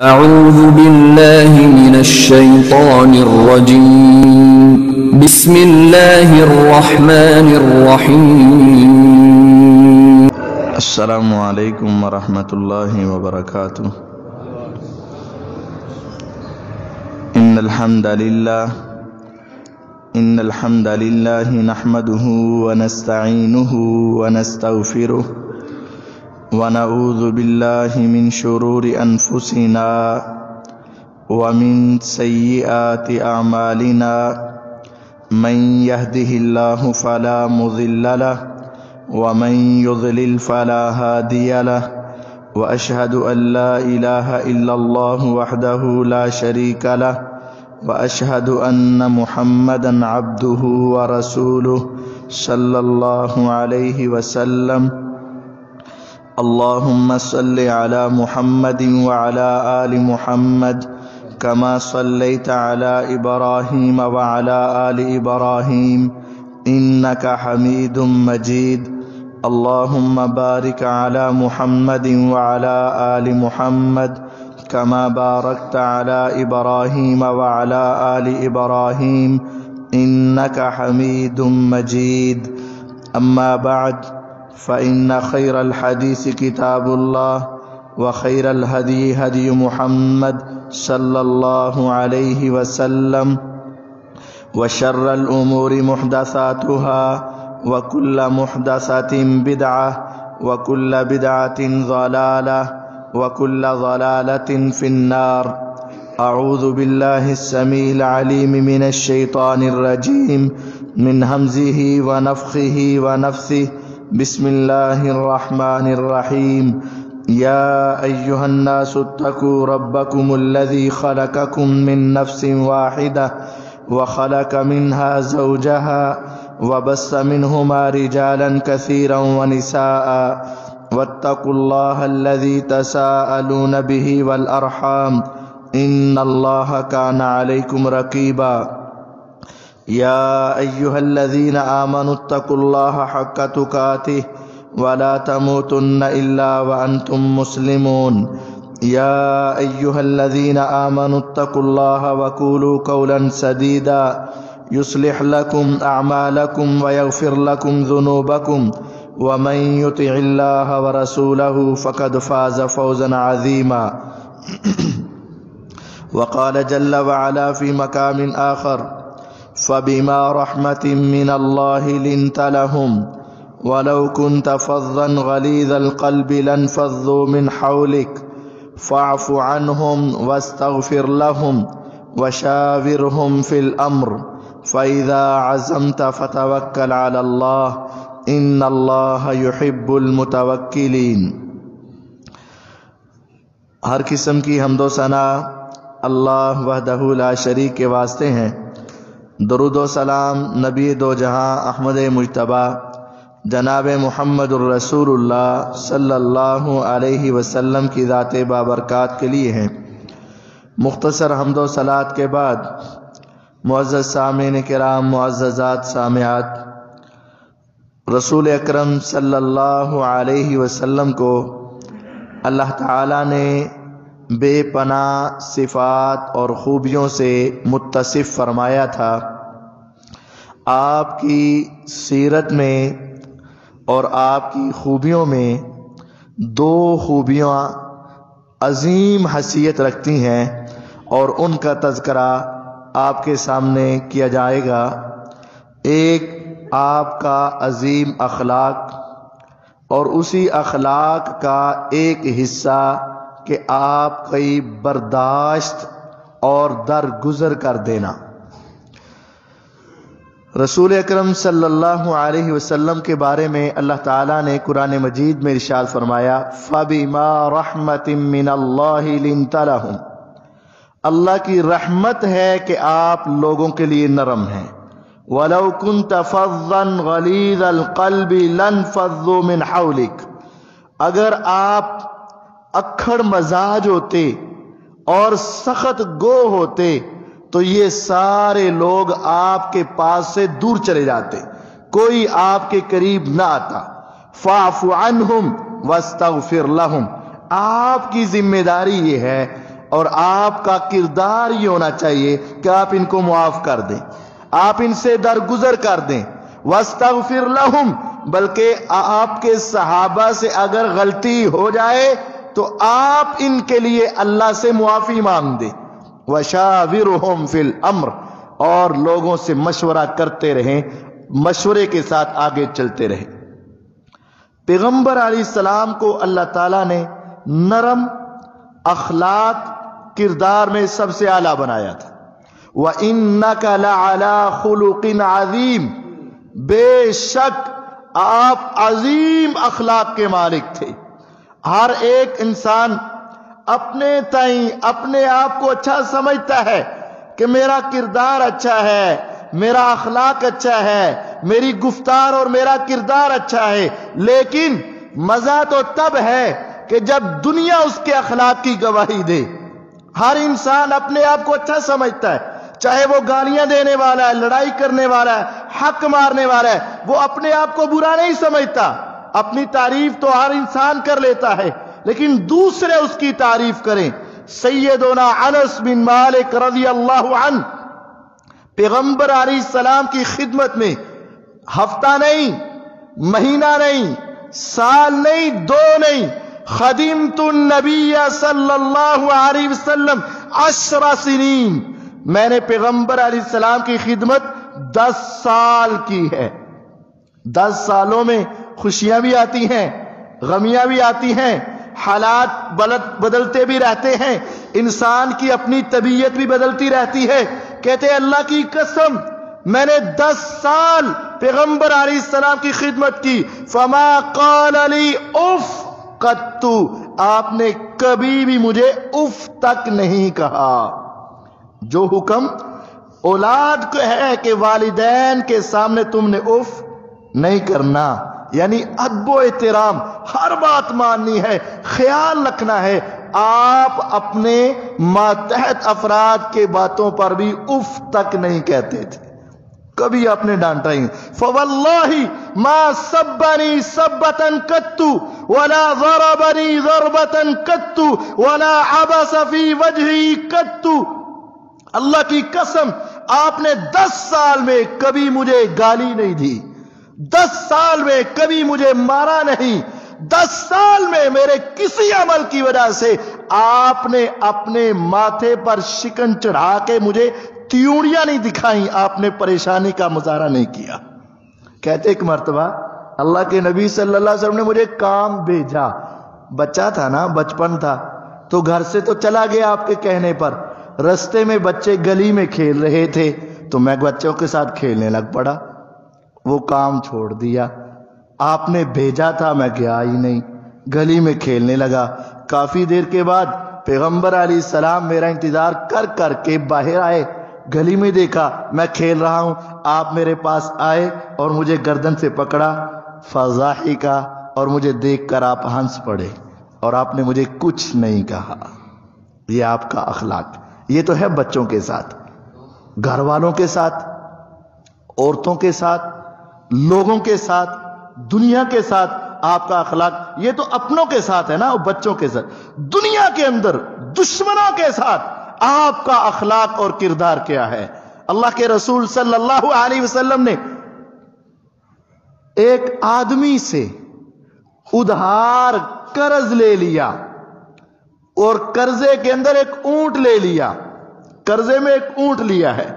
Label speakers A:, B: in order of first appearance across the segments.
A: أعوذ بالله من الشيطان الرجيم بسم الله الرحمن الرحيم
B: السلام علیکم ورحمۃ اللہ وبرکاتہ۔ ان الحمد للہ نحمده ونستعینه ونستغفره ونعوذ باللہ من شرور انفسنا ومن سیئات اعمالنا من يهده الله فلا مضل له ومن يضلل فلا هادي له وأشهد أن لا إله إلا الله وحده لا شريك له وأشهد أن محمدا عبده ورسوله صلى الله عليه وسلم۔ اللهم صل على محمد وعلى آل محمد كما صليت على إبراهيم وعلى آل إبراهيم إنك حميد مجيد۔ اللهم بارك على محمد وعلى آل محمد كما باركت على إبراهيم وعلى آل إبراهيم إنك حميد مجيد۔ أما بعد فإن خير الحديث كتاب الله وخير الهدي هدي محمد صلى الله عليه وسلم وشر الأمور محدثاتها وكل محدثة بدعة وكل بدعة ضلالة وكل ضلالة في النار۔ أعوذ بالله السميع العليم من الشيطان الرجيم من همزه ونفخه ونفثه۔ بسم الله الرحمن الرحيم۔ يا أيها الناس اتقوا ربكم الذي خلقكم من نفس واحدة وخلق منها زوجها وبث منهما رجالا كثيرا ونساء واتقوا الله الذي تساءلون به والأرحام إن الله كان عليكم رقيبا۔ يا أيها الذين آمنوا اتقوا الله حق تقاته ولا تموتن إلا وأنتم مسلمون۔ يا أيها الذين آمنوا اتقوا الله وقولوا قولا سديدا يصلح لكم أعمالكم ويغفر لكم ذنوبكم ومن يطع الله ورسوله فقد فاز فوزا عظيما۔ وقال جل وعلا في مقام آخر فبما رحمة من الله لنت لهم ولو كنت فظا غليظ القلب لانفضوا من حولك فاعف عنهم واستغفر لهم وشاورهم في الأمر فإذا عزمت فتوكل على الله إن الله يحب المتوكلين۔ ہر قسم کی حمد و ثنا اللہ وحدہ لا شریک کے واسطے ہیں۔ درود و سلام نبی دو جہاں احمد مجتبی جناب محمد الرسول اللہ صلی اللہ علیہ وسلم کی ذات بابرکات کے لیے ہیں۔ مختصر حمد و صلات کے بعد معزز سامعین کرام، معززات سامعات، رسول اکرم صلی اللہ علیہ وسلم کو اللہ تعالیٰ نے بے پناہ صفات اور خوبیوں سے متصف فرمایا تھا۔ آپ کی سیرت میں اور آپ کی خوبیوں میں دو خوبیاں عظیم حیثیت رکھتی ہیں اور ان کا تذکرہ آپ کے سامنے کیا جائے گا۔ ایک آپ کا عظیم اخلاق اور اسی اخلاق کا ایک حصہ کہ آپ کی برداشت اور درگزر کر دینا۔ رسول اکرم صلی اللہ علیہ وسلم کے بارے میں اللہ تعالیٰ نے قرآن مجید میں ارشاد فرمایا فَبِمَا رَحْمَةٍ مِّنَ اللَّهِ لِنْتَ لَهُمْ۔ اللہ کی رحمت ہے کہ آپ لوگوں کے لیے نرم ہیں۔ وَلَوْ كُنْتَ فَظًّا غَلِيظَ الْقَلْبِ لَانفَضُّوا مِنْ حَوْلِكَ، اگر آپ اکھڑ مزاج ہوتے اور سخت گو ہوتے تو یہ سارے لوگ آپ کے پاس سے دور چلے جاتے، کوئی آپ کے قریب نہ آتا۔ فَاعْفُ عَنْهُمْ وَاسْتَغْفِرْ لَهُمْ، آپ کی ذمہ داری یہ ہے اور آپ کا کردار یہ ہونا چاہیے کہ آپ ان کو معاف کر دیں، آپ ان سے درگزر کر دیں۔ واستغفر لہم، بلکہ آپ کے صحابہ سے اگر غلطی ہو جائے تو آپ ان کے لیے اللہ سے معافی مانگ دیں۔ وشاورہم فی الامر، اور لوگوں سے مشورہ کرتے رہیں، مشورے کے ساتھ آگے چلتے رہیں۔ پیغمبر علیہ السلام کو اللہ تعالیٰ نے نرم اخلاق کردار میں سب سے اعلیٰ بنایا تھا۔ وَإِنَّكَ لَعَلَىٰ خُلُقٍ عَظِيمٍ، بے شک آپ عظیم اخلاق کے مالک تھے۔ ہر ایک انسان اپنے تئیں اپنے آپ کو اچھا سمجھتا ہے کہ میرا کردار اچھا ہے، میرا اخلاق اچھا ہے، میری گفتار اور میرا کردار اچھا ہے، لیکن مزہ تو تب ہے کہ جب دنیا اس کے اخلاق کی گواہی دے۔ ہر انسان اپنے آپ کو اچھا سمجھتا ہے، چاہے وہ گالیاں دینے والا ہے، لڑائی کرنے والا ہے، حق مارنے والا ہے، وہ اپنے آپ کو برا نہیں سمجھتا۔ اپنی تعریف تو ہر انسان کر لیتا ہے، لیکن دوسرے اس کی تعریف کریں۔ سیدنا انس بن مالک رضی اللہ عنہ پیغمبر علیہ السلام کی خدمت میں ہفتہ نہیں، مہینہ نہیں، سال نہیں، دو نہیں، خدمت النبی صلی اللہ علیہ وسلم 10 سنین، میں نے پیغمبر علیہ السلام کی خدمت 10 سال کی ہے۔ 10 سالوں میں خوشیاں بھی آتی ہیں، غمیاں بھی آتی ہیں، حالات بدلتے بھی رہتے ہیں، انسان کی اپنی طبیعت بھی بدلتی رہتی ہے۔ کہتے ہیں اللہ کی قسم میں نے 10 سال پیغمبر علیہ السلام کی خدمت کی، فما قال لی اف قط، آپ نے کبھی بھی مجھے اف تک نہیں کہا۔ جو حکم اولاد کو ہے کہ والدین کے سامنے تم نے اف نہیں کرنا، یعنی ادب و احترام، ہر بات ماننی ہے، خیال رکھنا ہے، آپ اپنے ماتحت افراد کے باتوں پر بھی اف تک نہیں کہتے تھے، کبھی آپ نے ڈانٹا ہی۔ فواللہ ما سبنی سبتن قط ولا ضربنی ضربتن قط ولا عبس فی وجہی قط، اللہ کی قسم آپ نے 10 سال میں کبھی مجھے گالی نہیں دی، 10 سال میں کبھی مجھے مارا نہیں، 10 سال میں میرے کسی عمل کی وجہ سے آپ نے اپنے ماتھے پر شکن چڑھا کے مجھے تیوڑیاں نہیں دکھائیں، آپ نے پریشانی کا مظاہرہ نہیں کیا۔ کہتے ایک مرتبہ اللہ کے نبی صلی اللہ علیہ وسلم نے مجھے کام بھیجا، بچہ تھا نا، بچپن تھا، تو گھر سے تو چلا گیا آپ کے کہنے پر، رستے میں بچے گلی میں کھیل رہے تھے تو میں بچوں کے ساتھ کھیلنے لگ پڑا، وہ کام چھوڑ دیا، آپ نے بھیجا تھا میں گیا ہی نہیں، گلی میں کھیلنے لگا۔ کافی دیر کے بعد پیغمبر علیہ السلام میرا انتظار کر کر کے باہر آئے، گلی میں دیکھا میں کھیل رہا ہوں، آپ میرے پاس آئے اور مجھے گردن سے پکڑا، فضاحکا، اور مجھے دیکھ کر آپ ہنس پڑے اور آپ نے مجھے کچھ نہیں کہا۔ یہ آپ کا اخلاق، یہ تو ہے بچوں کے ساتھ، گھر والوں کے ساتھ، عورتوں کے ساتھ، لوگوں کے ساتھ، دنیا کے ساتھ آپ کا اخلاق۔ یہ تو اپنوں کے ساتھ ہے نا، بچوں کے ساتھ، دنیا کے اندر دشمنوں کے ساتھ آپ کا اخلاق اور کردار کیا ہے؟ اللہ کے رسول صلی اللہ علیہ وسلم نے ایک آدمی سے ادھار قرض لے لیا اور قرضے کے اندر ایک اونٹ لے لیا، قرضے میں ایک اونٹ لیا ہے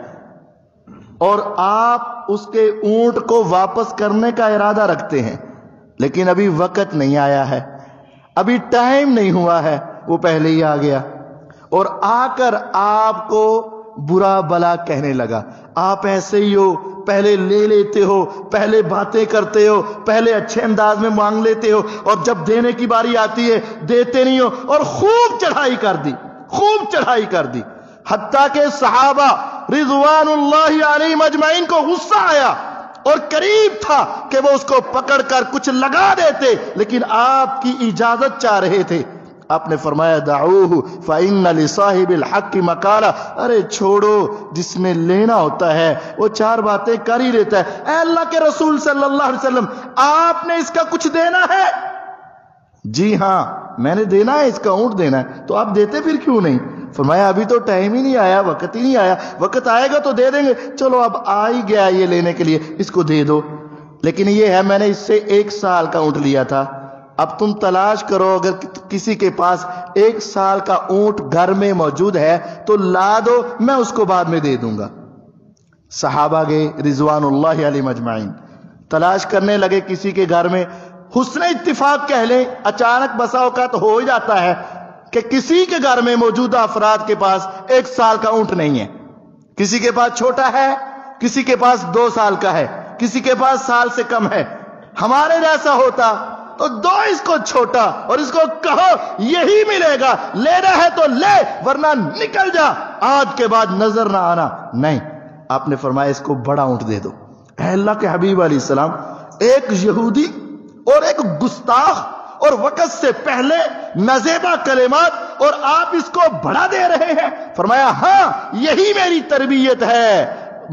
B: اور آپ اس کے اونٹ کو واپس کرنے کا ارادہ رکھتے ہیں، لیکن ابھی وقت نہیں آیا ہے، ابھی ٹائم نہیں ہوا ہے، وہ پہلے ہی آ گیا اور آ کر آپ کو برا بلا کہنے لگا، آپ ایسے ہی ہو، پہلے لے لیتے ہو، پہلے باتیں کرتے ہو، پہلے اچھے انداز میں مانگ لیتے ہو اور جب دینے کی باری آتی ہے دیتے نہیں ہو، اور خوب چڑھائی کر دی، خوب چڑھائی کر دی، حتیٰ کہ صحابہ رضوان اللہ علیہم اجمعین کو غصہ آیا اور قریب تھا کہ وہ اس کو پکڑ کر کچھ لگا دیتے، لیکن آپ کی اجازت چاہ رہے تھے۔ آپ نے فرمایا دعوہ فإن لصاحب الحق مقالہ، ارے چھوڑو، جس نے لینا ہوتا ہے وہ 4 باتیں کر ہی لیتا ہے۔ اے اللہ کے رسول صلی اللہ علیہ وسلم، آپ نے اس کا کچھ دینا ہے؟ جی ہاں میں نے دینا ہے، اس کا اونٹ دینا ہے۔ تو آپ دیتے پھر کیوں نہیں؟ فرمایا ابھی تو ٹائم ہی نہیں آیا، وقت ہی نہیں آیا، وقت آئے گا تو دے دیں گے، چلو اب آ ہی گیا یہ لینے کے لیے، اس کو دے دو۔ لیکن یہ ہے میں نے اس سے 1 سال کا اونٹ لیا تھا، اب تم تلاش کرو، اگر کسی کے پاس 1 سال کا اونٹ گھر میں موجود ہے تو لا دو، میں اس کو بعد میں دے دوں گا۔ صحابہ گئے رضوان اللہ علیہ مجمعین، تلاش کرنے لگے کسی کے گھر میں۔ حسن اتفاق کہہ لیں، اچانک بسا اوقات ہو ہی جاتا ہے کہ کسی کے گھر میں موجودہ افراد کے پاس 1 سال کا اونٹ نہیں ہے، کسی کے پاس چھوٹا ہے، کسی کے پاس 2 سال کا ہے، کسی کے پاس سال سے کم ہے۔ ہمارے جیسا ہوتا تو دو اس کو چھوٹا اور اس کو کہو یہی ملے گا، لینا ہے تو لے ورنہ نکل جا، آج کے بعد نظر نہ آنا۔ نہیں، آپ نے فرمایا اس کو بڑا اونٹ دے دو۔ اے اللہ کے حبیب علیہ السلام، ایک یہودی اور ایک گستاخ اور وقت سے پہلے نازیبا کلمات، اور آپ اس کو بڑا دے رہے ہیں۔ فرمایا ہاں یہی میری تربیت ہے،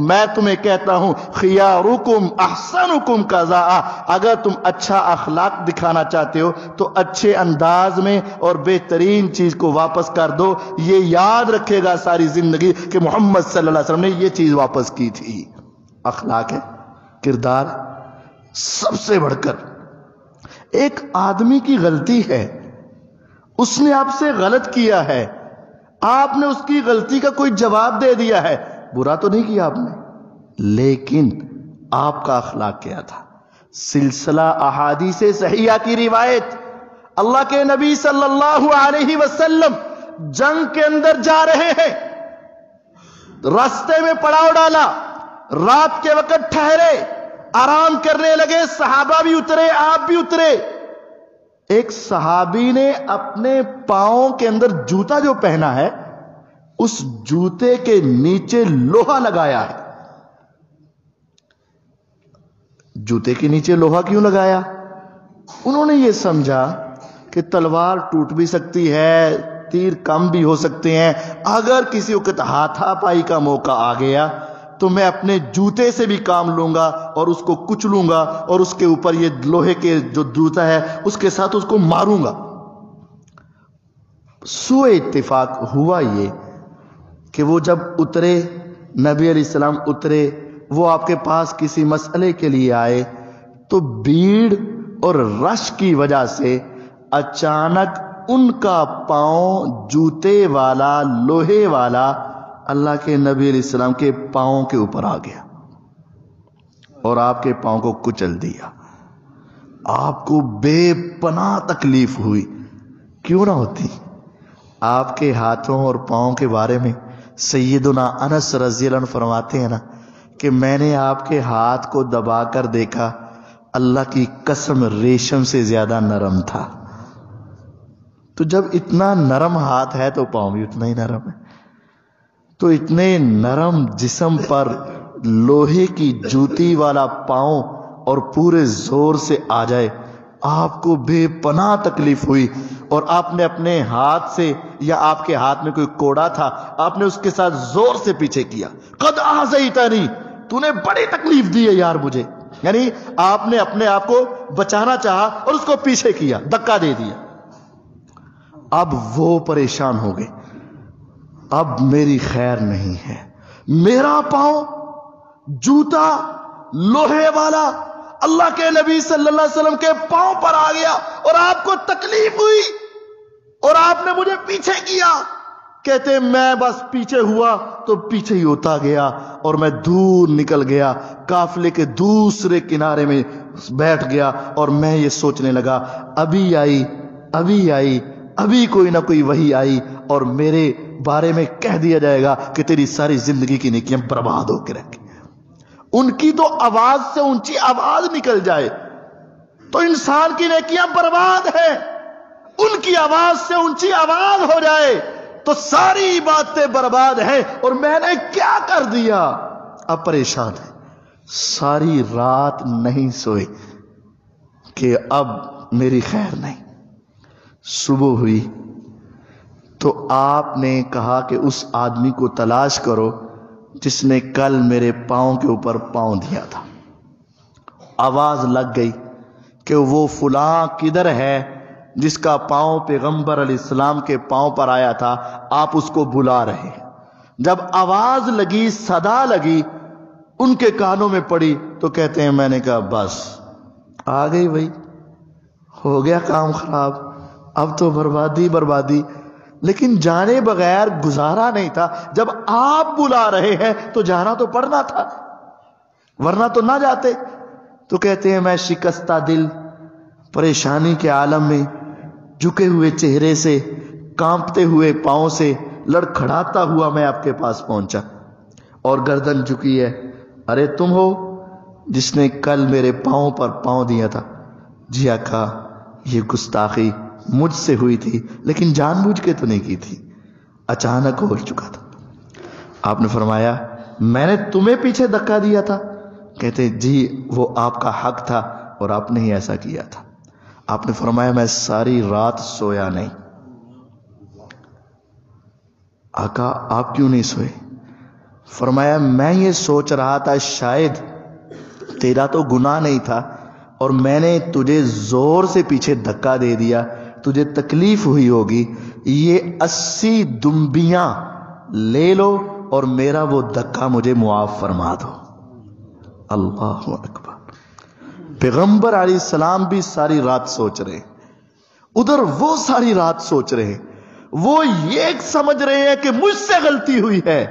B: میں تمہیں کہتا ہوں خیارکم احسنکم قضاء، اگر تم اچھا اخلاق دکھانا چاہتے ہو تو اچھے انداز میں اور بہترین چیز کو واپس کر دو۔ یہ یاد رکھے گا ساری زندگی کہ محمد صلی اللہ علیہ وسلم نے یہ چیز واپس کی تھی۔ اخلاق ہے، کردار، سب سے بڑھ کر ایک آدمی کی غلطی ہے، اس نے آپ سے غلط کیا ہے، آپ نے اس کی غلطی کا کوئی جواب دے دیا ہے، برا تو نہیں کیا آپ نے، لیکن آپ کا اخلاق کیا تھا؟ سلسلہ احادیث صحیحہ کی روایت، اللہ کے نبی صلی اللہ علیہ وسلم جنگ کے اندر جا رہے ہیں، راستے میں پڑاؤ ڈالا، رات کے وقت ٹھہرے، آرام کرنے لگے، صحابہ بھی اترے، آپ بھی اترے۔ ایک صحابی نے اپنے پاؤں کے اندر جوتا جو پہنا ہے، اس جوتے کے نیچے لوہا لگایا ہے۔ جوتے کے نیچے لوہا کیوں لگایا؟ انہوں نے یہ سمجھا کہ تلوار ٹوٹ بھی سکتی ہے، تیر کم بھی ہو سکتے ہیں، اگر کسی وقت ہاتھا پائی کا موقع آ گیا تو میں اپنے جوتے سے بھی کام لوں گا اور اس کو کچلوں گا اور اس کے اوپر یہ لوہے کے جو جوتا ہے اس کے ساتھ اس کو ماروں گا۔ سوء اتفاق ہوا یہ کہ وہ جب اترے، نبی علیہ السلام اترے، وہ آپ کے پاس کسی مسئلے کے لیے آئے تو بھیڑ اور رش کی وجہ سے اچانک ان کا پاؤں جوتے والا، لوہے والا، اللہ کے نبی علیہ السلام کے پاؤں کے اوپر آ گیا اور آپ کے پاؤں کو کچل دیا۔ آپ کو بے پناہ تکلیف ہوئی، کیوں نہ ہوتی؟ آپ کے ہاتھوں اور پاؤں کے بارے میں سیدنا انس رضی اللہ عنہ فرماتے ہیں نا کہ میں نے آپ کے ہاتھ کو دبا کر دیکھا، اللہ کی قسم ریشم سے زیادہ نرم تھا۔ تو جب اتنا نرم ہاتھ ہے تو پاؤں بھی اتنا ہی نرم ہے۔ تو اتنے نرم جسم پر لوہے کی جوتی والا پاؤں اور پورے زور سے آ جائے، آپ کو بے پناہ تکلیف ہوئی، اور آپ نے اپنے ہاتھ سے، یا آپ کے ہاتھ میں کوئی کوڑا تھا، آپ نے اس کے ساتھ زور سے پیچھے کیا، قد آذیتنی، تو نے بڑی تکلیف دی ہے یار مجھے، یعنی آپ نے اپنے آپ کو بچانا چاہا اور اس کو پیچھے کیا، دھکا دے دیا۔ اب وہ پریشان ہو گئے، اب میری خیر نہیں ہے، میرا پاؤں جوتا لوہے والا اللہ کے نبی صلی اللہ علیہ وسلم کے پاؤں پر آ گیا اور آپ کو تکلیف ہوئی اور آپ نے مجھے پیچھے کیا۔ کہتے میں بس پیچھے ہوا تو پیچھے ہی ہوتا گیا اور میں دور نکل گیا، قافلے کے دوسرے کنارے میں بیٹھ گیا اور میں یہ سوچنے لگا ابھی کوئی نہ کوئی وحی آئی اور میرے بارے میں کہہ دیا جائے گا کہ تیری ساری زندگی کی نیکیاں برباد ہو کے رہ گئی۔ ان کی تو آواز سے اونچی آواز نکل جائے تو انسان کی نیکیاں برباد ہیں، ان کی آواز سے اونچی آواز ہو جائے تو ساری باتیں برباد ہیں، اور میں نے کیا کر دیا؟ اب پریشان ہے، ساری رات نہیں سوئے کہ اب میری خیر نہیں۔ صبح ہوئی تو آپ نے کہا کہ اس آدمی کو تلاش کرو جس نے کل میرے پاؤں کے اوپر پاؤں دیا تھا۔ آواز لگ گئی کہ وہ فلاں کدھر ہے؟ جس کا پاؤں پیغمبر علیہ السلام کے پاؤں پر آیا تھا، آپ اس کو بلا رہے ہیں۔ جب آواز لگی، صدا لگی، ان کے کانوں میں پڑی تو کہتے ہیں میں نے کہا بس آ گئی بھائی، ہو گیا کام خراب، اب تو بربادی بربادی۔ لیکن جانے بغیر گزارا نہیں تھا، جب آپ بلا رہے ہیں تو جانا تو پڑنا تھا، ورنہ تو نہ جاتے۔ تو کہتے ہیں میں شکستہ دل، پریشانی کے عالم میں، جھکے ہوئے چہرے سے، کانپتے ہوئے پاؤں سے، لڑکھڑاتا ہوا میں آپ کے پاس پہنچا اور گردن جھکی ہے۔ ارے تم ہو جس نے کل میرے پاؤں پر پاؤں دیا تھا؟ جی آقا، یہ گستاخی مجھ سے ہوئی تھی، لیکن جان بوجھ کے تو نہیں کی تھی، اچانک ہو چکا تھا۔ آپ نے فرمایا میں نے تمہیں پیچھے دھکا دیا تھا؟ کہتے جی وہ آپ کا حق تھا اور آپ نے ہی ایسا کیا تھا۔ آپ نے فرمایا میں ساری رات سویا نہیں۔ آقا آپ کیوں نہیں سوئے؟ فرمایا میں یہ سوچ رہا تھا شاید تیرا تو گناہ نہیں تھا اور میں نے تجھے زور سے پیچھے دھکا دے دیا، تجھے تکلیف ہوئی ہوگی، یہ 80 دمبیاں لے لو اور میرا وہ دھکا مجھے معاف فرما دو۔ اللہ اکبر۔ پیغمبر علیہ السلام بھی ساری رات سوچ رہے، ادھر وہ ساری رات سوچ رہے، وہ یہ سمجھ رہے ہیں کہ مجھ سے غلطی ہوئی ہے،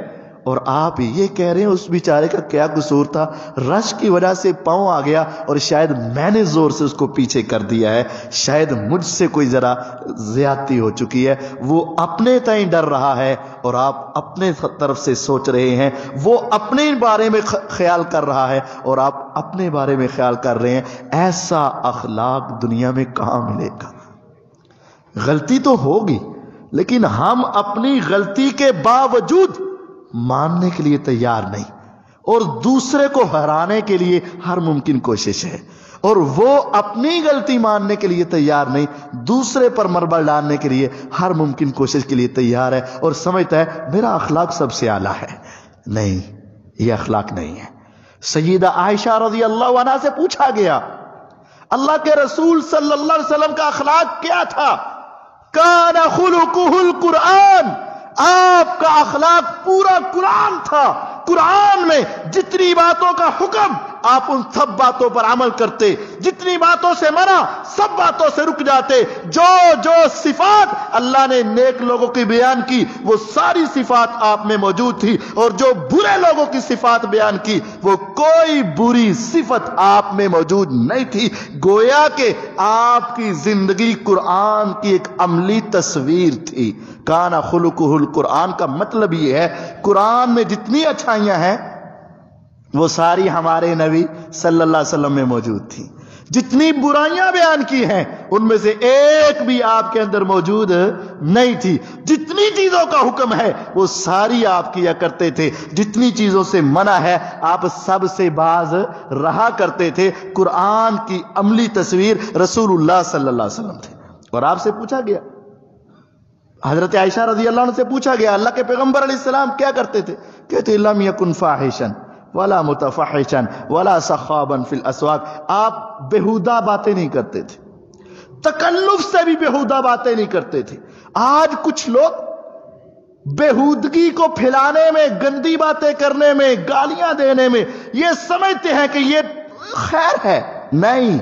B: اور آپ یہ کہہ رہے ہیں اس بیچارے کا کیا قصور تھا، رش کی وجہ سے پاؤں آ گیا اور شاید میں نے زور سے اس کو پیچھے کر دیا ہے، شاید مجھ سے کوئی ذرا زیادتی ہو چکی ہے۔ وہ اپنے تئیں ڈر رہا ہے اور آپ اپنے طرف سے سوچ رہے ہیں، وہ اپنے بارے میں خیال کر رہا ہے اور آپ اپنے بارے میں خیال کر رہے ہیں۔ ایسا اخلاق دنیا میں کہاں ملے گا؟ غلطی تو ہوگی، لیکن ہم اپنی غلطی کے باوجود ماننے کے لیے تیار نہیں، اور دوسرے کو ہرانے کے لیے ہر ممکن کوشش ہے، اور وہ اپنی غلطی ماننے کے لیے تیار نہیں، دوسرے پر مربع ڈالنے کے لیے ہر ممکن کوشش کے لیے تیار ہے، اور سمجھتا ہے میرا اخلاق سب سے اعلیٰ ہے۔ نہیں، یہ اخلاق نہیں ہے۔ سیدہ عائشہ رضی اللہ عنہا سے پوچھا گیا اللہ کے رسول صلی اللہ علیہ وسلم کا اخلاق کیا تھا؟ کان خلقہ القرآن، آپ کا اخلاق پورا قرآن تھا۔ قرآن میں جتنی باتوں کا حکم آپ ان سب باتوں پر عمل کرتے، جتنی باتوں سے منع سب باتوں سے رک جاتے، جو جو صفات اللہ نے نیک لوگوں کی بیان کی وہ ساری صفات آپ میں موجود تھی، اور جو برے لوگوں کی صفات بیان کی وہ کوئی بری صفت آپ میں موجود نہیں تھی۔ گویا کہ آپ کی زندگی قرآن کی ایک عملی تصویر تھی۔ کانا خلقہ القرآن کا مطلب یہ ہے قرآن میں جتنی اچھائیاں ہیں وہ ساری ہمارے نبی صلی اللہ علیہ وسلم میں موجود تھی، جتنی برائیاں بیان کی ہیں ان میں سے ایک بھی آپ کے اندر موجود نہیں تھی، جتنی چیزوں کا حکم ہے وہ ساری آپ کیا کرتے تھے، جتنی چیزوں سے منع ہے آپ سب سے باز رہا کرتے تھے۔ قرآن کی عملی تصویر رسول اللہ صلی اللہ علیہ وسلم تھے۔ اور آپ سے پوچھا گیا، حضرت عائشہ رضی اللہ عنہ سے پوچھا گیا اللہ کے پیغمبر علیہ السلام کیا کرتے تھے؟ کہتے لم یکن فاحشا ولا متفحشا ولا سخابا فی الاسواق، آپ بےہودہ باتیں نہیں کرتے تھے، تکلف سے بھی بےہودہ باتیں نہیں کرتے تھے۔ آج کچھ لوگ بےہودگی کو پھیلانے میں، گندی باتیں کرنے میں، گالیاں دینے میں یہ سمجھتے ہیں کہ یہ خیر ہے۔ نہیں،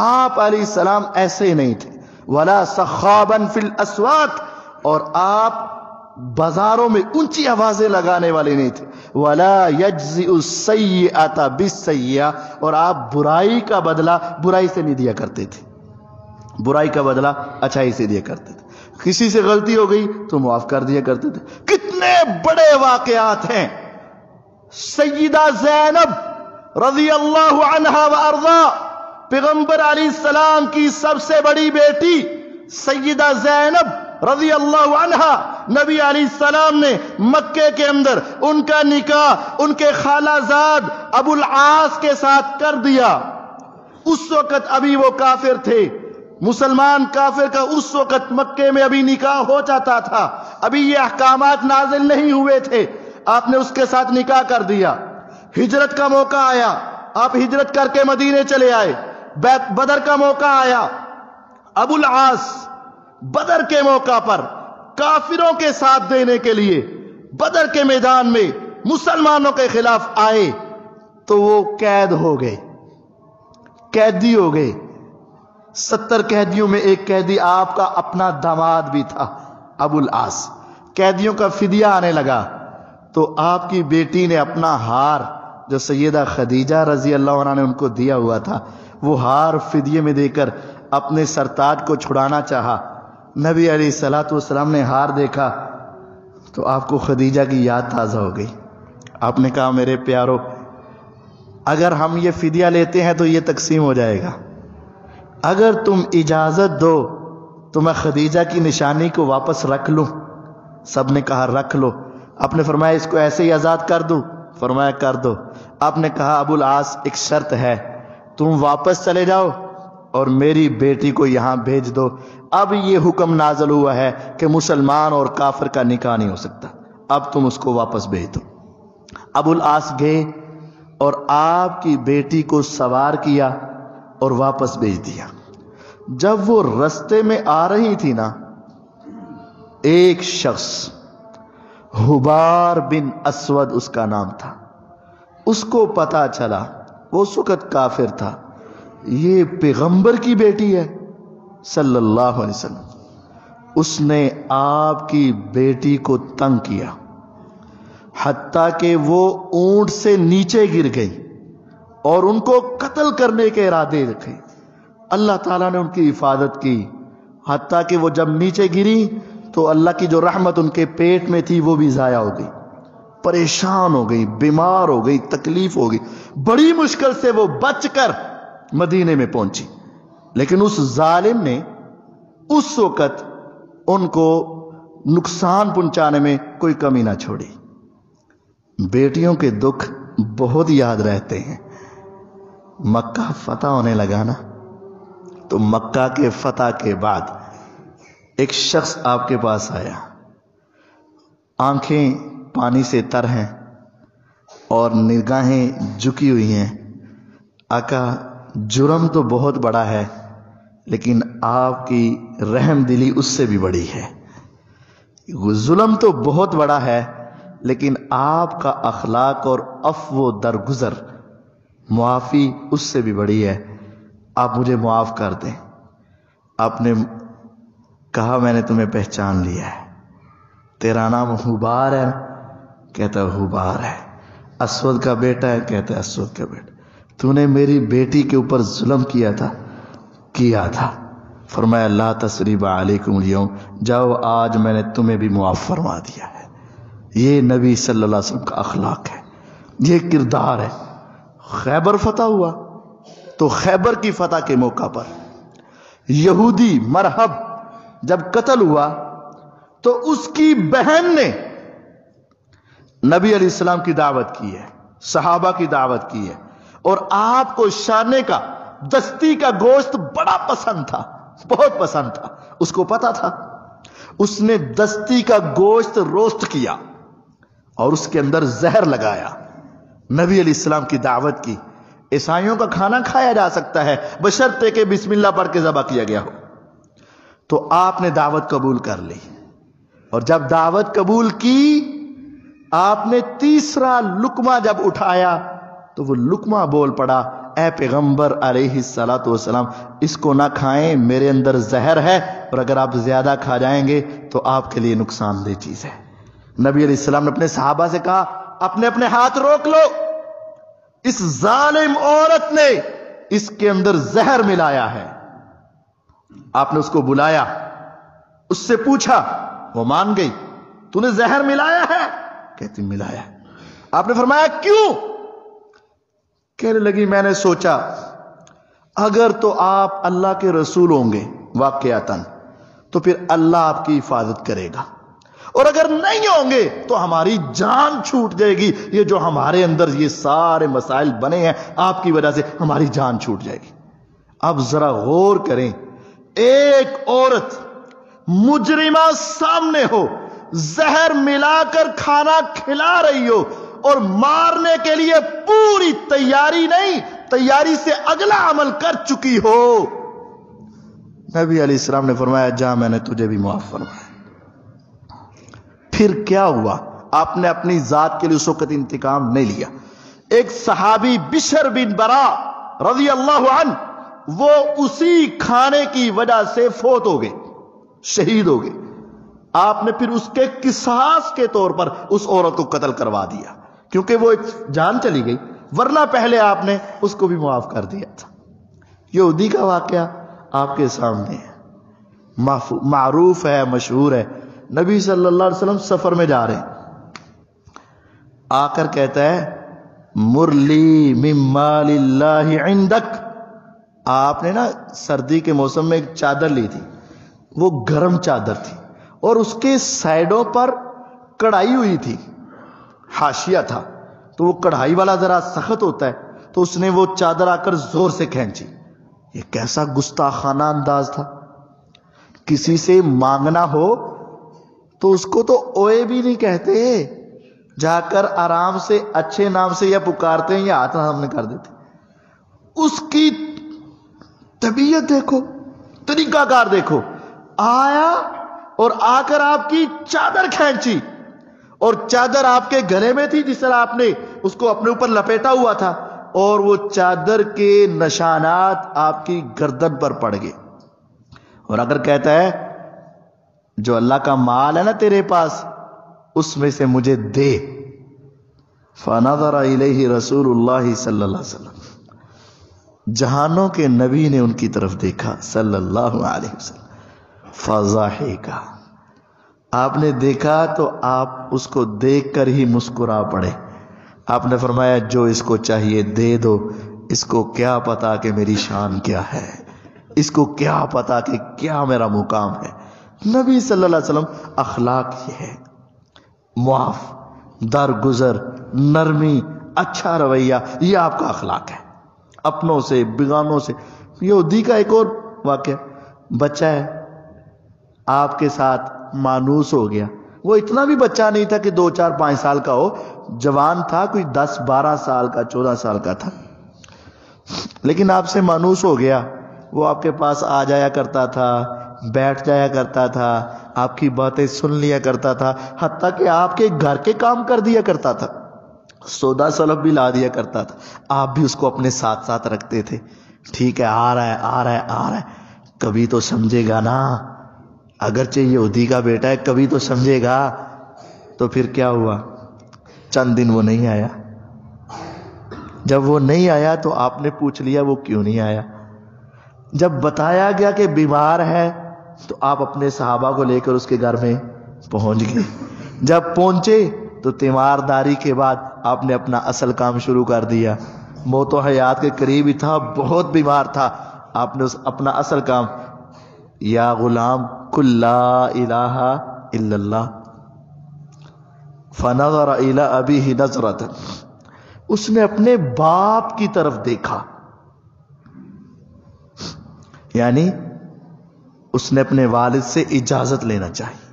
B: آپ علیہ السلام ایسے نہیں تھے۔ ولا سخابا فی الاسواق، اور آپ بازاروں میں اونچی آوازیں لگانے والے نہیں تھے۔ ولا یجزئ السیئۃ بالسیئۃ، اور آپ برائی کا بدلہ برائی سے نہیں دیا کرتے تھے، برائی کا بدلہ اچھائی سے دیا کرتے تھے۔ کسی سے غلطی ہو گئی تو معاف کر دیا کرتے تھے۔ کتنے بڑے واقعات ہیں۔ سیدہ زینب رضی اللہ عنہا وارضا، پیغمبر علیہ السلام کی سب سے بڑی بیٹی سیدہ زینب رضی اللہ عنہا، نبی علیہ السلام نے مکے کے اندر ان کا نکاح ان کے خالہ زاد ابو العاص کے ساتھ کر دیا۔ اس وقت ابھی وہ کافر تھے، مسلمان کافر کا اس وقت مکے میں ابھی نکاح ہو جاتا تھا، ابھی یہ احکامات نازل نہیں ہوئے تھے۔ آپ نے اس کے ساتھ نکاح کر دیا۔ ہجرت کا موقع آیا، آپ ہجرت کر کے مدینے چلے آئے۔ بدر کا موقع آیا، ابو العاص بدر کے موقع پر کافروں کے ساتھ دینے کے لیے بدر کے میدان میں مسلمانوں کے خلاف آئے تو وہ قید ہو گئے، قیدی ہو گئے۔ 70 قیدیوں میں ایک قیدی آپ کا اپنا داماد بھی تھا، ابو العاص۔ قیدیوں کا فدیہ آنے لگا تو آپ کی بیٹی نے اپنا ہار جو سیدہ خدیجہ رضی اللہ عنہ نے ان کو دیا ہوا تھا، وہ ہار فدیے میں دے کر اپنے سرتاج کو چھڑانا چاہا۔ نبی علیہ الصلوۃ والسلام نے ہار دیکھا تو آپ کو خدیجہ کی یاد تازہ ہو گئی۔ آپ نے کہا میرے پیارو، اگر ہم یہ فدیہ لیتے ہیں تو یہ تقسیم ہو جائے گا، اگر تم اجازت دو تو میں خدیجہ کی نشانی کو واپس رکھ لوں۔ سب نے کہا رکھ لو۔ آپ نے فرمایا اس کو ایسے ہی آزاد کر دوں؟ فرمایا کر دو۔ آپ نے کہا ابو العاص ایک شرط ہے، تم واپس چلے جاؤ اور میری بیٹی کو یہاں بھیج دو۔ اب یہ حکم نازل ہوا ہے کہ مسلمان اور کافر کا نکاح نہیں ہو سکتا، اب تم اس کو واپس بھیج دو۔ ابو العاص گئے اور آپ کی بیٹی کو سوار کیا اور واپس بھیج دیا۔ جب وہ رستے میں آ رہی تھی نا، ایک شخص حبار بن اسود اس کا نام تھا، اس کو پتا چلا، وہ اس وقت کافر تھا، یہ پیغمبر کی بیٹی ہے صلی اللہ علیہ وسلم۔ اس نے آپ کی بیٹی کو تنگ کیا حتیٰ کہ وہ اونٹ سے نیچے گر گئی اور ان کو قتل کرنے کے ارادے رکھے۔ اللہ تعالیٰ نے ان کی حفاظت کی، حتیٰ کہ وہ جب نیچے گری تو اللہ کی جو رحمت ان کے پیٹ میں تھی وہ بھی ضائع ہو گئی، پریشان ہو گئی، بیمار ہو گئی، تکلیف ہو گئی، بڑی مشکل سے وہ بچ کر مدینے میں پہنچی۔ لیکن اس ظالم نے اس وقت ان کو نقصان پہنچانے میں کوئی کمی نہ چھوڑی۔ بیٹیوں کے دکھ بہت یاد رہتے ہیں۔ مکہ فتح ہونے لگا نا، تو مکہ کے فتح کے بعد ایک شخص آپ کے پاس آیا، آنکھیں پانی سے تر ہیں اور نگاہیں جھکی ہوئی ہیں۔ آقا جرم تو بہت بڑا ہے لیکن آپ کی رحم دلی اس سے بھی بڑی ہے، ظلم تو بہت بڑا ہے لیکن آپ کا اخلاق اور عفو درگزر، معافی اس سے بھی بڑی ہے، آپ مجھے معاف کر دیں۔ آپ نے کہا میں نے تمہیں پہچان لیا ہے، تیرا نام حبار ہے؟ کہتا حبار ہے۔ اسود کا بیٹا ہے؟ کہتا ہے اسود کا بیٹا۔ تو نے میری بیٹی کے اوپر ظلم کیا تھا۔ فرمایا لا تثریب علیکم اليوم، جاؤ آج میں نے تمہیں بھی معاف فرما دیا ہے۔ یہ نبی صلی اللہ علیہ وسلم کا اخلاق ہے، یہ کردار ہے۔ خیبر فتح ہوا تو خیبر کی فتح کے موقع پر یہودی مرحب جب قتل ہوا تو اس کی بہن نے نبی علیہ السلام کی دعوت کی ہے، صحابہ کی دعوت کی ہے، اور آپ کو شانے کا دستی کا گوشت بڑا پسند تھا، بہت پسند تھا، اس کو پتا تھا۔ اس نے دستی کا گوشت روسٹ کیا اور اس کے اندر زہر لگایا، نبی علیہ السلام کی دعوت کی۔ عیسائیوں کا کھانا کھایا جا سکتا ہے بشرطے کہ بسم اللہ پڑھ کے ذبح کیا گیا ہو۔ تو آپ نے دعوت قبول کر لی، اور جب دعوت قبول کی آپ نے تیسرا لقمہ جب اٹھایا تو وہ لقمہ بول پڑا، اے پیغمبر علیہ الصلوۃ والسلام، اس کو نہ کھائیں، میرے اندر زہر ہے اور اگر آپ زیادہ کھا جائیں گے تو آپ کے لیے نقصان دہ چیز ہے۔ نبی علیہ السلام نے اپنے صحابہ سے کہا اپنے ہاتھ روک لو، اس ظالم عورت نے اس کے اندر زہر ملایا ہے۔ آپ نے اس کو بلایا، اس سے پوچھا، وہ مان گئی، تو نے زہر ملایا ہے؟ کہتی ملایا ہے۔ آپ نے فرمایا کیوں؟ کہنے لگی میں نے سوچا اگر تو آپ اللہ کے رسول ہوں گے واقعتاً تو پھر اللہ آپ کی حفاظت کرے گا، اور اگر نہیں ہوں گے تو ہماری جان چھوٹ جائے گی۔ یہ جو ہمارے اندر یہ سارے مسائل بنے ہیں آپ کی وجہ سے ہماری جان چھوٹ جائے گی۔ اب ذرا غور کریں، ایک عورت مجرمہ سامنے ہو، زہر ملا کر کھانا کھلا رہی ہو اور مارنے کے لیے پوری تیاری نہیں، تیاری سے اگلا عمل کر چکی ہو۔ نبی علیہ السلام نے فرمایا جا میں نے تجھے بھی معاف فرمایا۔ پھر کیا ہوا؟ آپ نے اپنی ذات کے لیے اس وقت انتقام نہیں لیا۔ ایک صحابی بشر بن برا رضی اللہ عنہ، وہ اسی کھانے کی وجہ سے فوت ہو گئے، شہید ہو گئے۔ آپ نے پھر اس کے قصاص کے طور پر اس عورت کو قتل کروا دیا، کیونکہ وہ ایک جان چلی گئی، ورنہ پہلے آپ نے اس کو بھی معاف کر دیا تھا۔ یہودی کا واقعہ آپ کے سامنے ہے، معروف ہے، مشہور ہے۔ نبی صلی اللہ علیہ وسلم سفر میں جا رہے ہیں، آ کر کہتا ہے مرلی من مال اللہ عندک۔ آپ نے نا سردی کے موسم میں ایک چادر لی تھی، وہ گرم چادر تھی اور اس کے سائڈوں پر کڑھائی ہوئی تھی، حاشیہ تھا، تو وہ کڑھائی والا ذرا سخت ہوتا ہے، تو اس نے وہ چادر آ کر زور سے کھینچی۔ یہ کیسا گستاخانہ انداز تھا! کسی سے مانگنا ہو تو اس کو تو اوئے بھی نہیں کہتے، جا کر آرام سے اچھے نام سے یا پکارتے ہیں یا ہاتھ سامنے کر دیتے۔ اس کی طبیعت دیکھو، طریقہ کار دیکھو، آیا اور آ کر آپ کی چادر کھینچی، اور چادر آپ کے گلے میں تھی جس طرح آپ نے اس کو اپنے اوپر لپیٹا ہوا تھا، اور وہ چادر کے نشانات آپ کی گردن پر پڑ گئے۔ اور اگر کہتا ہے جو اللہ کا مال ہے نا تیرے پاس، اس میں سے مجھے دے، فنظر الیہ رسول اللہ صلی اللہ علیہ وسلم، جہانوں کے نبی نے ان کی طرف دیکھا صلی اللہ علیہ وسلم، فضحک، آپ نے دیکھا تو آپ اس کو دیکھ کر ہی مسکرا پڑے۔ آپ نے فرمایا جو اس کو چاہیے دے دو، اس کو کیا پتا کہ میری شان کیا ہے، اس کو کیا پتا کہ کیا میرا مقام ہے۔ نبی صلی اللہ علیہ وسلم اخلاق یہ ہے، معاف، درگزر، نرمی، اچھا رویہ، یہ آپ کا اخلاق ہے، اپنوں سے، بیگانوں سے۔ یہودی کا ایک اور واقعہ، بچہ ہے آپ کے ساتھ مانوس ہو گیا، وہ اتنا بھی بچہ نہیں تھا کہ 2 4 5 سال کا ہو، جوان تھا، کوئی 10 12 سال کا، 14 سال کا تھا، لیکن آپ سے مانوس ہو گیا۔ وہ آپ کے پاس آ جایا کرتا تھا، بیٹھ جایا کرتا تھا، آپ کی باتیں سن لیا کرتا تھا، حتیٰ کہ آپ کے گھر کے کام کر دیا کرتا تھا، سودا سلب بھی لا دیا کرتا تھا۔ آپ بھی اس کو اپنے ساتھ ساتھ رکھتے تھے، ٹھیک ہے آ رہا ہے آ رہا ہے آ رہا ہے، کبھی تو سمجھے گا نا، اگرچہ یہودی کا بیٹا ہے کبھی تو سمجھے گا۔ تو پھر کیا ہوا؟ چند دن وہ نہیں آیا۔ جب وہ نہیں آیا تو آپ نے پوچھ لیا وہ کیوں نہیں آیا۔ جب بتایا گیا کہ بیمار ہے تو آپ اپنے صحابہ کو لے کر اس کے گھر میں پہنچ گئے۔ جب پہنچے تو تیمارداری کے بعد آپ نے اپنا اصل کام شروع کر دیا۔ موت و حیات کے قریب ہی تھا، بہت بیمار تھا، آپ نے اپنا اصل کام، یا غلام قل لا الہ الا اللہ، فنظر الی ابیہ نظرۃ، اس نے اپنے باپ کی طرف دیکھا، یعنی اس نے اپنے والد سے اجازت لینا چاہی۔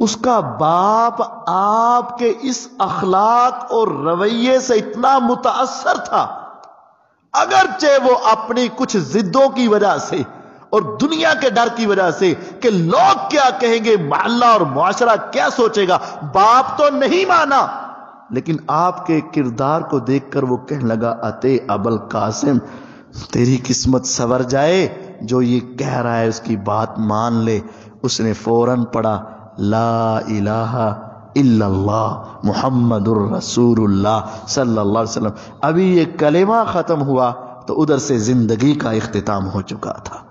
B: اس کا باپ آپ کے اس اخلاق اور رویے سے اتنا متاثر تھا، اگرچہ وہ اپنی کچھ ضدوں کی وجہ سے اور دنیا کے ڈر کی وجہ سے کہ لوگ کیا کہیں گے، محلہ اور معاشرہ کیا سوچے گا، باپ تو نہیں مانا، لیکن آپ کے کردار کو دیکھ کر وہ کہنے لگا اتے ابوالقاسم، تیری قسمت سنور جائے، جو یہ کہہ رہا ہے اس کی بات مان لے۔ اس نے فوراً پڑھا لا الہ الا اللہ محمد الرسول اللہ صلی اللہ علیہ وسلم۔ ابھی یہ کلمہ ختم ہوا تو ادھر سے زندگی کا اختتام ہو چکا تھا۔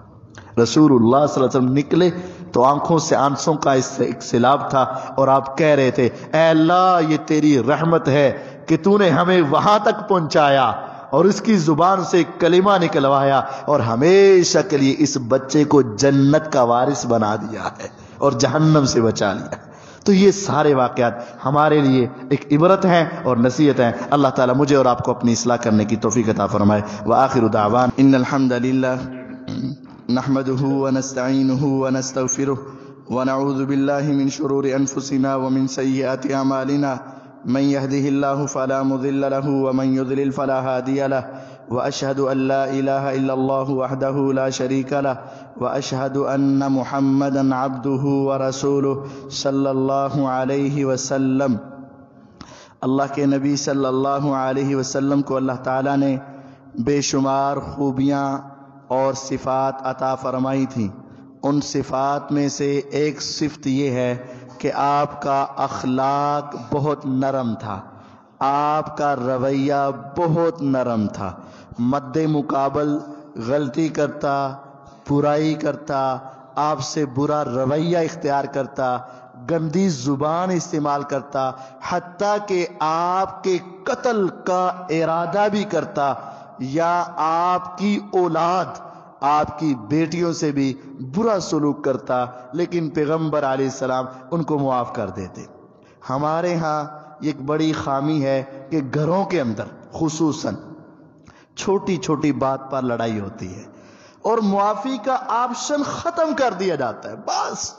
B: رسول اللہ صلی اللہ علیہ وسلم نکلے تو آنکھوں سے آنسوں کا ایک سیلاب تھا، اور آپ کہہ رہے تھے اے اللہ یہ تیری رحمت ہے کہ تو نے ہمیں وہاں تک پہنچایا اور اس کی زبان سے کلمہ نکلوایا، اور ہمیشہ کے لیے اس بچے کو جنت کا وارث بنا دیا ہے اور جہنم سے بچا لیا۔ تو یہ سارے واقعات ہمارے لیے ایک عبرت ہیں اور نصیحت ہیں۔ اللہ تعالیٰ مجھے اور آپ کو اپنی اصلاح کرنے کی توفیق عطا فرمائے۔ وآخر دعوان ان الحمد للہ نحمده ونستعینه ونستغفره ونعوذ باللہ من شرور انفسنا ومن سیئات اعمالنا من يهده الله فلا مضل له ومن يضلل فلا هادي له وأشهد أن لا إله إلا الله وحده لا شريك له وأشهد أن محمدا عبده ورسوله صلی اللہ علیہ وسلم۔ اللہ کے نبی صلی اللہ علیہ وسلم کو اللہ تعالیٰ نے بے شمار خوبیاں اور صفات عطا فرمائی تھیں۔ ان صفات میں سے ایک صفت یہ ہے کہ آپ کا اخلاق بہت نرم تھا، آپ کا رویہ بہت نرم تھا، مد مقابل غلطی کرتا، برائی کرتا، آپ سے برا رویہ اختیار کرتا، گندی زبان استعمال کرتا، حتیٰ کہ آپ کے قتل کا ارادہ بھی کرتا، یا آپ کی اولاد، آپ کی بیٹیوں سے بھی برا سلوک کرتا، لیکن پیغمبر علیہ السلام ان کو معاف کر دیتے۔ ہمارے ہاں ایک بڑی خامی ہے کہ گھروں کے اندر خصوصاً چھوٹی چھوٹی بات پر لڑائی ہوتی ہے اور معافی کا آپشن ختم کر دیا جاتا ہے۔ بس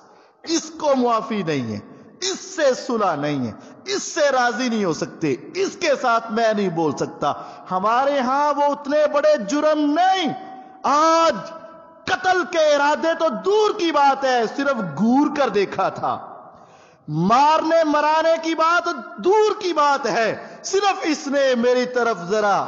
B: اس کو معافی نہیں ہے، اس سے صلح نہیں ہے، اس سے راضی نہیں ہو سکتے، اس کے ساتھ میں نہیں بول سکتا۔ ہمارے ہاں وہ اتنے بڑے جرم نہیں، آج قتل کے ارادے تو دور کی بات ہے، صرف گور کر دیکھا تھا، مارنے مرانے کی بات دور کی بات ہے، صرف اس نے میری طرف ذرا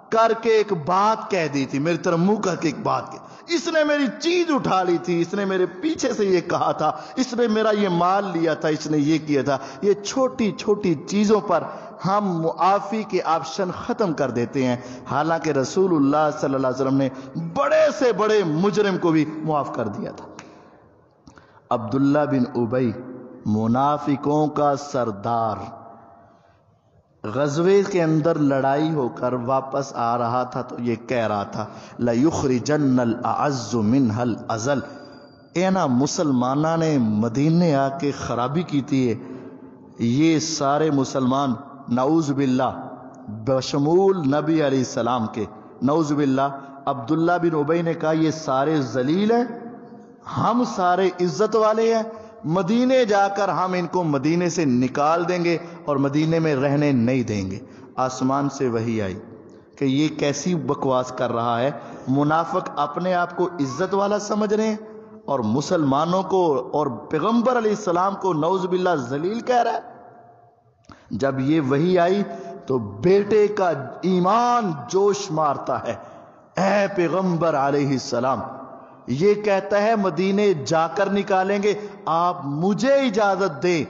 B: کر کے ایک بات کہہ دی تھی، میری طرف منہ کر کے ایک بات کی، اس نے میری چیز اٹھا لی تھی، اس نے میرے پیچھے سے یہ کہا تھا، اس نے میرا یہ مال لیا تھا، اس نے یہ کیا تھا۔ یہ چھوٹی چھوٹی چیزوں پر ہم معافی کے آپشن ختم کر دیتے ہیں، حالانکہ رسول اللہ صلی اللہ علیہ وسلم نے بڑے سے بڑے مجرم کو بھی معاف کر دیا تھا۔ عبداللہ بن ابی منافقوں کا سردار غزوے کے اندر لڑائی ہو کر واپس آ رہا تھا تو یہ کہہ رہا تھا لَيُخْرِجَنَّ الْأَعَزُّ مِنْهَا الْأَذَلَّ۔ اے نا مسلمانہ نے مدینے آ کے خرابی کی تھی، یہ سارے مسلمان نعوذ باللہ بشمول نبی علیہ السلام کے، نعوذ باللہ۔ عبداللہ بن ابی نے کہا یہ سارے ذلیل ہیں، ہم سارے عزت والے ہیں، مدینے جا کر ہم ان کو مدینے سے نکال دیں گے اور مدینے میں رہنے نہیں دیں گے۔ آسمان سے وحی آئی کہ یہ کیسی بکواس کر رہا ہے، منافق اپنے آپ کو عزت والا سمجھ رہے ہیں اور مسلمانوں کو اور پیغمبر علیہ السلام کو نعوذ باللہ ذلیل کہہ رہا ہے۔ جب یہ وحی آئی تو بیٹے کا ایمان جوش مارتا ہے، اے پیغمبر علیہ السلام، یہ کہتا ہے مدینے جا کر نکالیں گے، آپ مجھے اجازت دیں،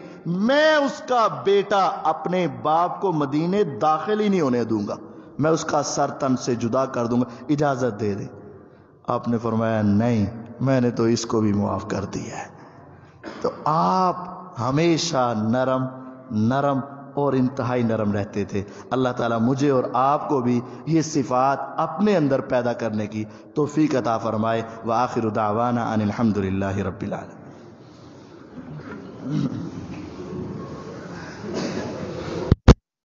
B: میں اس کا بیٹا اپنے باپ کو مدینے داخل ہی نہیں ہونے دوں گا، میں اس کا سر تن سے جدا کر دوں گا، اجازت دے دیں۔ آپ نے فرمایا نہیں، میں نے تو اس کو بھی معاف کر دیا ہے۔ تو آپ ہمیشہ نرم نرم اور انتہائی نرم رہتے تھے۔ اللہ تعالیٰ مجھے اور آپ کو بھی یہ صفات اپنے اندر پیدا کرنے کی توفیق عطا فرمائے۔ وآخر دعوانا ان الحمد للہ رب العالمین۔